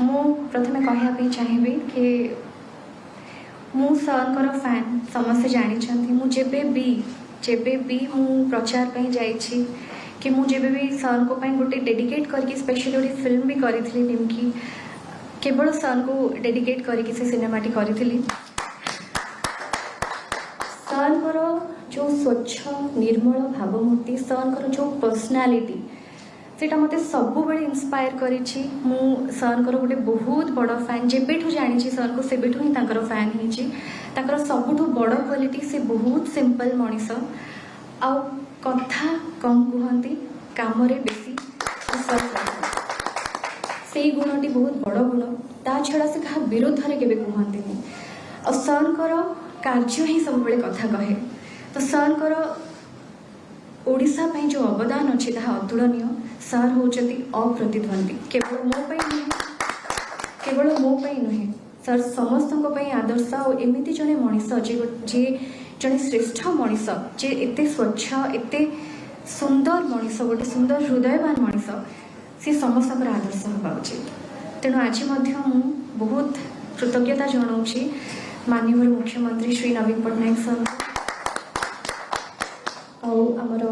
ମୁଁ ପ୍ରଥମେ କହିବା ପାଇଁ ଚାହିଁବି କି ମୁଁ ସାର୍ଙ୍କର ଫ୍ୟାନ୍ ସମସ୍ତେ ଜାଣିଛନ୍ତି। ମୁଁ ଯେବେ ବି ମୁଁ ପ୍ରଚାର ପାଇଁ ଯାଇଛି कि ମୁଁ ଯେବେ ବି ସାର୍ଙ୍କ ପାଇଁ ଗୋଟେ ଡେଡିକେଟ୍ କରିକି ସ୍ପେଶାଲି ଗୋଟେ ଫିଲ୍ମ ବି କରିଥିଲି ଯେମିକି କେବଳ ସାର୍ଙ୍କୁ ଡେଡିକେଟ୍ କରିକି ସେ ସିନେମାଟି କରିଥିଲି। ସାର୍ଙ୍କର ଯେଉଁ ସ୍ୱଚ୍ଛ ନିର୍ମଳ ଭାବମୂର୍ତ୍ତି, ସାର୍ଙ୍କର ଯେଉଁ ପର୍ସନାଲିଟି, ସେଇଟା ମୋତେ ସବୁବେଳେ ଇନ୍ସପାୟାର କରିଛି। ମୁଁ ସାର୍ଙ୍କର ଗୋଟେ ବହୁତ ବଡ଼ ଫ୍ୟାନ୍, ଯେବେଠୁ ଜାଣିଛି ସାର୍ଙ୍କୁ ସେବେଠୁ ହିଁ ତାଙ୍କର ଫ୍ୟାନ୍ ହେଇଛି। ତାଙ୍କର ସବୁଠୁ ବଡ଼ କ୍ୱାଲିଟି, ସେ ବହୁତ ସିମ୍ପଲ୍ ମଣିଷ, ଆଉ କଥା କମ୍ କୁହନ୍ତି, କାମରେ ବେଶୀ ବିଶ୍ୱାସ କରନ୍ତି। ସେଇ ଗୁଣଟି ବହୁତ ବଡ଼ ଗୁଣ। ତା ଛଡ଼ା ସେ କାହା ବିରୁଦ୍ଧରେ କେବେ କୁହନ୍ତିନି। ଆଉ ସାର୍ଙ୍କର କାର୍ଯ୍ୟ ହିଁ ସବୁବେଳେ କଥା କହେ। ତ ସାର୍ଙ୍କର ଓଡ଼ିଶା ପାଇଁ ଯେଉଁ ଅବଦାନ ଅଛି ତାହା ଅତୁଳନୀୟ। ସାର୍ ହେଉଛନ୍ତି ଅପ୍ରତିଦ୍ୱନ୍ଦୀ। କେବଳ ମୋ ପାଇଁ ନୁହେଁ, ସାର୍ ସମସ୍ତଙ୍କ ପାଇଁ ଆଦର୍ଶ। ଆଉ ଏମିତି ଜଣେ ମଣିଷ ଯିଏ ଜଣେ ଶ୍ରେଷ୍ଠ ମଣିଷ, ଯେ ଏତେ ସ୍ୱଚ୍ଛ, ଏତେ ସୁନ୍ଦର ମଣିଷ, ଗୋଟେ ସୁନ୍ଦର ହୃଦୟବାନ ମଣିଷ, ସେ ସମସ୍ତଙ୍କର ଆଦର୍ଶ ହେବା ଉଚିତ। ତେଣୁ ଆଜି ମଧ୍ୟ ମୁଁ ବହୁତ କୃତଜ୍ଞତା ଜଣାଉଛି ମାନନୀୟ ମୁଖ୍ୟମନ୍ତ୍ରୀ ଶ୍ରୀ ନବୀନ ପଟ୍ଟନାୟକ ସାର୍ ଆଉ ଆମର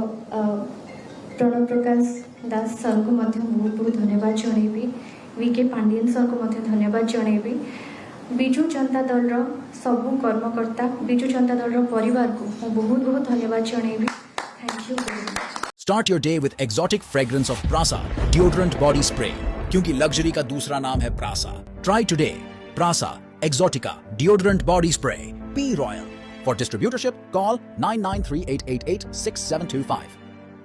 प्रणव प्रकाश दास सर को बहुत बहुत धन्यवाद जनइबी। वीके पांडियन सर को धन्यवाद जनइबी। विजु जनता दल सबू कर्मकर्ता, विजु जनता दल परिवार को बहुत बहुत धन्यवाद जनइबी। Thank you very much. Start your day with exotic fragrance of Prasa deodorant body spray, क्योंकि लग्जरी का दूसरा नाम है Prasa. Try today Prasa Exotica deodorant body spray. Be royal. For distributorship, call 9938886725.